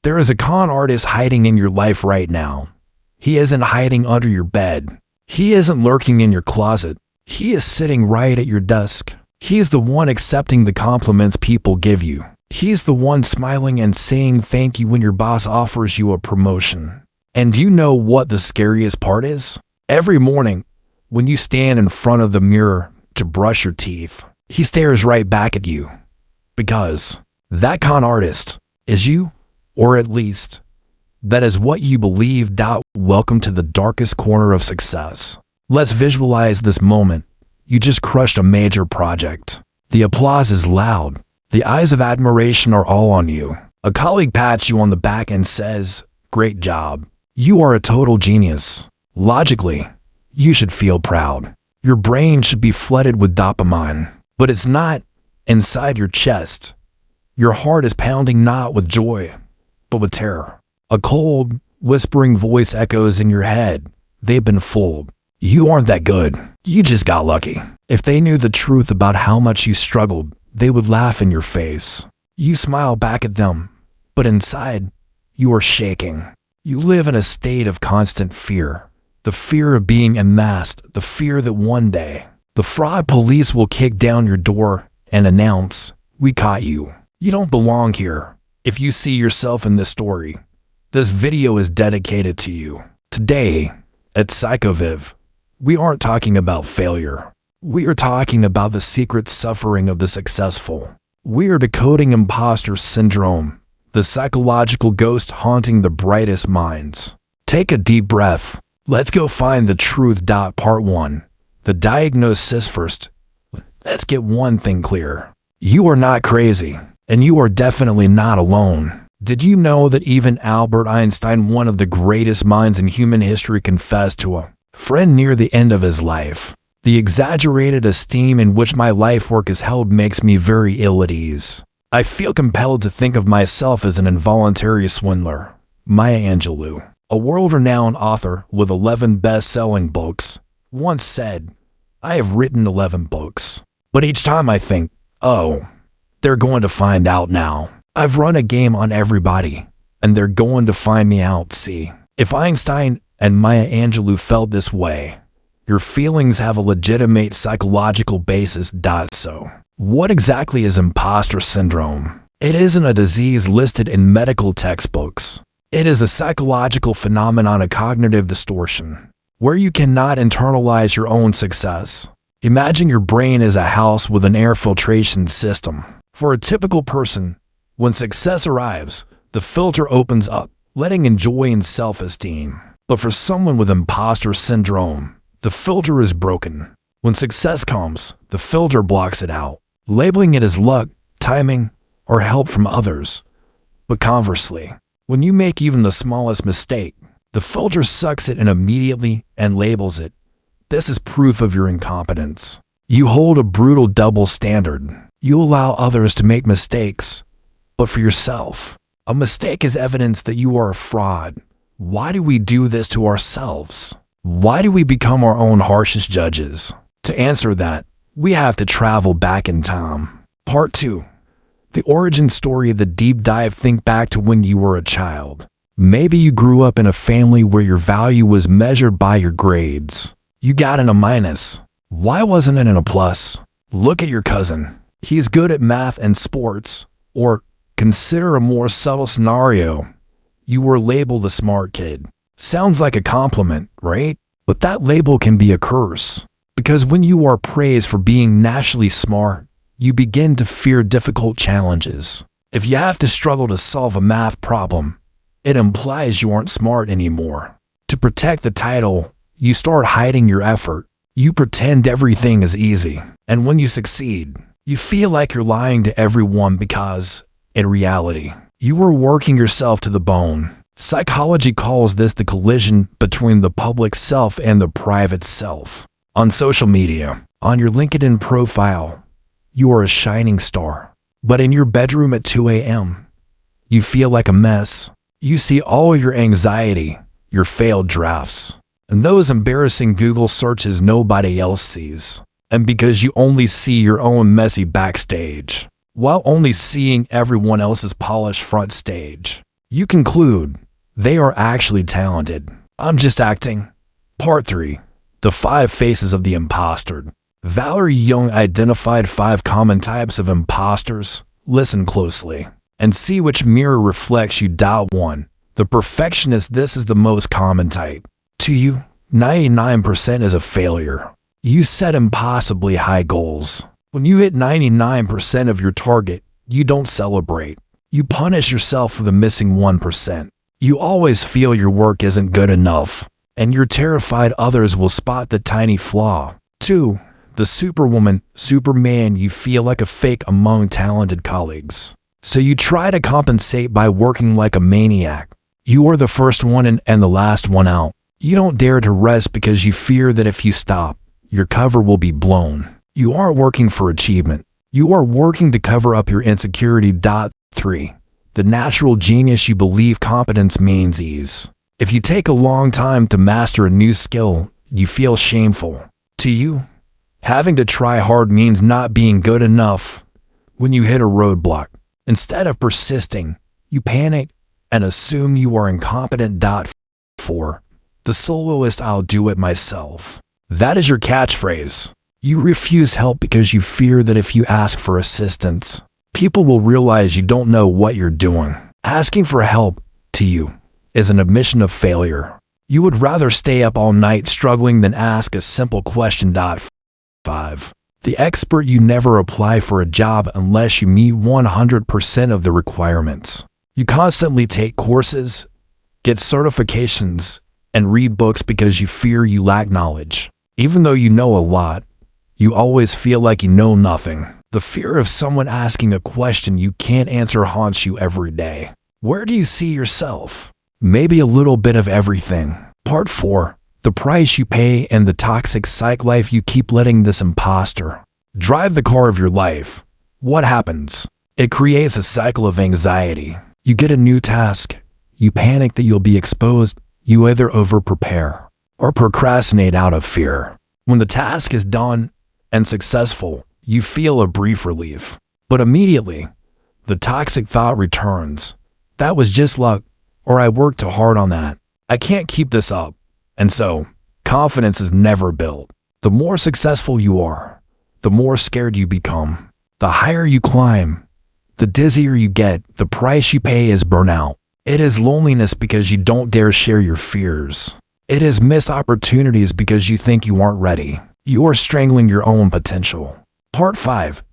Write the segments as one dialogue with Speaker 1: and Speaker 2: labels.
Speaker 1: There is a con artist hiding in your life right now. He isn't hiding under your bed. He isn't lurking in your closet. He is sitting right at your desk. He's the one accepting the compliments people give you. He's the one smiling and saying thank you when your boss offers you a promotion. And you know what the scariest part is? Every morning, when you stand in front of the mirror to brush your teeth, he stares right back at you. Because that con artist is you, or at least, that is what you believe. Welcome to the darkest corner of success. Let's visualize this moment. You just crushed a major project. The applause is loud. The eyes of admiration are all on you. A colleague pats you on the back and says, "Great job. You are a total genius." Logically, you should feel proud. Your brain should be flooded with dopamine, but it's not. Inside your chest, your heart is pounding not with joy, but with terror. A cold, whispering voice echoes in your head. They've been fooled. You aren't that good. You just got lucky. If they knew the truth about how much you struggled, they would laugh in your face. You smile back at them, but inside, you are shaking. You live in a state of constant fear. The fear of being unmasked, the fear that one day, the fraud police will kick down your door and announce, "We caught you. You don't belong here." If you see yourself in this story, this video is dedicated to you. Today, at Psychovive, we aren't talking about failure. We are talking about the secret suffering of the successful. We are decoding Imposter Syndrome, the psychological ghost haunting the brightest minds. Take a deep breath. Let's go find the truth. Part 1. The diagnosis first. Let's get one thing clear. You are not crazy, and you are definitely not alone. Did you know that even Albert Einstein, one of the greatest minds in human history, confessed to a friend near the end of his life, "The exaggerated esteem in which my life work is held makes me very ill at ease. I feel compelled to think of myself as an involuntary swindler." Maya Angelou, a world-renowned author with 11 best-selling books, once said, "I have written 11 books, but each time I think, oh, they're going to find out now. I've run a game on everybody, and they're going to find me out." See, if Einstein and Maya Angelou felt this way, your feelings have a legitimate psychological basis. So, what exactly is imposter syndrome? It isn't a disease listed in medical textbooks. It is a psychological phenomenon, a cognitive distortion, where you cannot internalize your own success. Imagine your brain as a house with an air filtration system. For a typical person, when success arrives, the filter opens up, letting in joy and self-esteem. But for someone with imposter syndrome, the filter is broken. When success comes, the filter blocks it out, labeling it as luck, timing, or help from others. But conversely, when you make even the smallest mistake, the filter sucks it in immediately and labels it. This is proof of your incompetence. You hold a brutal double standard. You allow others to make mistakes, but for yourself, a mistake is evidence that you are a fraud. Why do we do this to ourselves? Why do we become our own harshest judges? To answer that, we have to travel back in time. Part 2. The origin story of the deep dive. Think back to when you were a child. Maybe you grew up in a family where your value was measured by your grades. You got an A-. Why wasn't it an A+? Look at your cousin. He's good at math and sports. Or consider a more subtle scenario. You were labeled a smart kid. Sounds like a compliment, right? But that label can be a curse. Because when you are praised for being naturally smart, you begin to fear difficult challenges. If you have to struggle to solve a math problem, it implies you aren't smart anymore. To protect the title, you start hiding your effort. You pretend everything is easy. And when you succeed, you feel like you're lying to everyone because, in reality, you were working yourself to the bone. Psychology calls this the collision between the public self and the private self. On social media, on your LinkedIn profile, you are a shining star. But in your bedroom at 2 a.m., you feel like a mess. You see all your anxiety, your failed drafts, and those embarrassing Google searches nobody else sees. And because you only see your own messy backstage, while only seeing everyone else's polished front stage, You conclude, they are actually talented. I'm just acting. Part 3. The 5 Faces of the Imposter. Valerie Young identified 5 common types of imposters. Listen closely and see which mirror reflects you. 1. The perfectionist. This is the most common type. To you, 99% is a failure. You set impossibly high goals. When you hit 99% of your target, you don't celebrate. You punish yourself for the missing 1%. You always feel your work isn't good enough, and you're terrified others will spot the tiny flaw. 2. The superwoman, superman. You feel like a fake among talented colleagues. So you try to compensate by working like a maniac. You are the first one in and the last one out. You don't dare to rest because you fear that if you stop, your cover will be blown. You aren't working for achievement. You are working to cover up your insecurity. 3. The natural genius. You believe competence means ease. If you take a long time to master a new skill, you feel shameful. To you, having to try hard means not being good enough. When you hit a roadblock, instead of persisting, you panic and assume you are incompetent. 4. The soloist. I'll do it myself. That is your catchphrase. You refuse help because you fear that if you ask for assistance, people will realize you don't know what you're doing. Asking for help, to you, is an admission of failure. You would rather stay up all night struggling than ask a simple question. 5. The expert. You never apply for a job unless you meet 100% of the requirements. You constantly take courses, get certifications, and read books because you fear you lack knowledge. Even though you know a lot, you always feel like you know nothing. The fear of someone asking a question you can't answer haunts you every day. Where do you see yourself? Maybe a little bit of everything. Part 4. The price you pay and the toxic psych life. You keep letting this imposter drive the car of your life. What happens? It creates a cycle of anxiety. You get a new task. You panic that you'll be exposed. You either over-prepare or procrastinate out of fear. When the task is done and successful, you feel a brief relief. But immediately, the toxic thought returns. That was just luck, or I worked too hard on that. I can't keep this up. And so, confidence is never built. The more successful you are, the more scared you become. The higher you climb, the dizzier you get. The price you pay is burnout. It is loneliness because you don't dare share your fears. It is missed opportunities because you think you aren't ready. You are strangling your own potential. Part 5.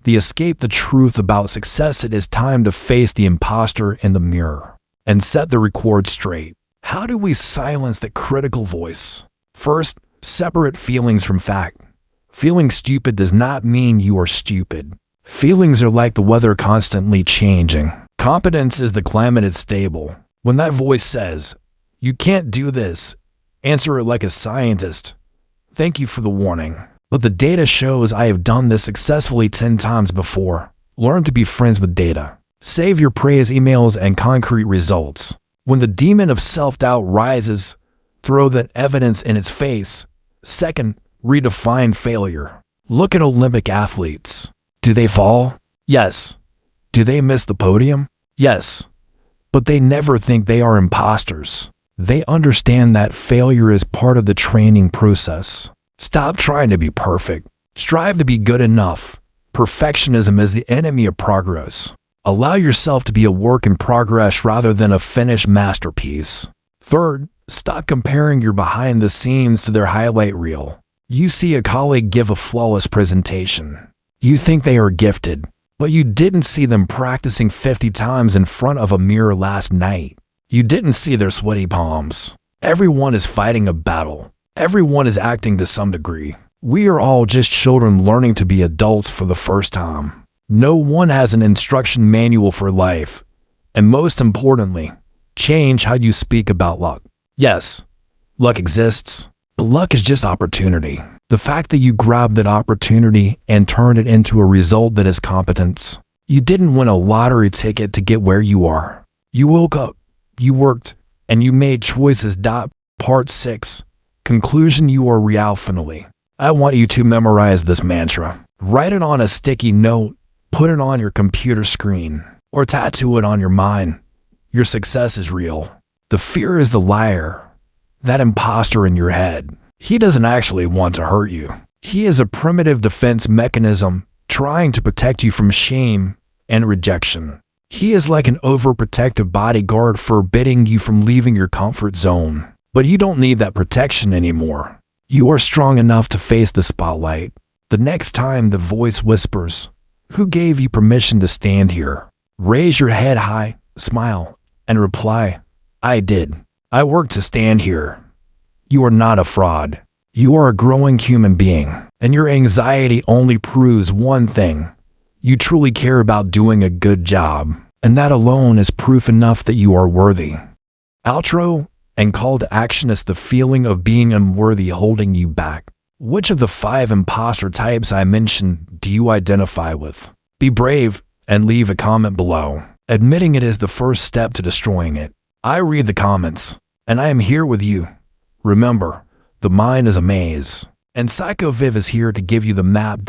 Speaker 1: The escape. The truth about success. It is time to face the imposter in the mirror and set the record straight. How do we silence the critical voice? First, separate feelings from fact. Feeling stupid does not mean you are stupid. Feelings are like the weather, constantly changing. Competence is the climate. It's stable. When that voice says, "You can't do this," answer it like a scientist. "Thank you for the warning, but the data shows I have done this successfully 10 times before." Learn to be friends with data. Save your praise emails and concrete results. When the demon of self-doubt rises, throw that evidence in its face. Second, redefine failure. Look at Olympic athletes. Do they fall? Yes. Do they miss the podium? Yes. But they never think they are imposters. They understand that failure is part of the training process. Stop trying to be perfect. Strive to be good enough. Perfectionism is the enemy of progress. Allow yourself to be a work in progress rather than a finished masterpiece. Third, stop comparing your behind the scenes to their highlight reel. You see a colleague give a flawless presentation. You think they are gifted, but you didn't see them practicing 50 times in front of a mirror last night. You didn't see their sweaty palms. Everyone is fighting a battle. Everyone is acting to some degree. We are all just children learning to be adults for the first time. No one has an instruction manual for life. And most importantly, change how you speak about luck. Yes, luck exists, but luck is just opportunity. The fact that you grabbed that opportunity and turned it into a result that is competence. You didn't win a lottery ticket to get where you are. You woke up, you worked, and you made choices. Part 6. Conclusion. You are real. Finally, I want you to memorize this mantra. Write it on a sticky note, put it on your computer screen, or tattoo it on your mind. Your success is real. The fear is the liar, that imposter in your head. He doesn't actually want to hurt you. He is a primitive defense mechanism trying to protect you from shame and rejection. He is like an overprotective bodyguard forbidding you from leaving your comfort zone. But you don't need that protection anymore. You are strong enough to face the spotlight. The next time the voice whispers, "Who gave you permission to stand here?" raise your head high, smile, and reply, "I did. I worked to stand here." You are not a fraud. You are a growing human being, and your anxiety only proves one thing. You truly care about doing a good job, and that alone is proof enough that you are worthy. Outro and call to action is the feeling of being unworthy holding you back. Which of the 5 imposter types I mentioned do you identify with? Be brave and leave a comment below. Admitting it is the first step to destroying it. I read the comments, and I am here with you. Remember, the mind is a maze, and Psychovive is here to give you the map.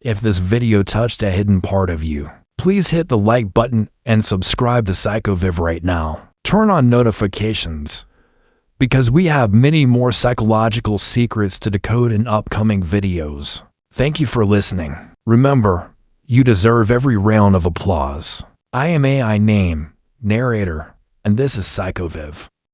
Speaker 1: If this video touched a hidden part of you, please hit the like button and subscribe to Psychovive right now. Turn on notifications, because we have many more psychological secrets to decode in upcoming videos. Thank you for listening. Remember, you deserve every round of applause. I am AI name, narrator, and this is Psychovive.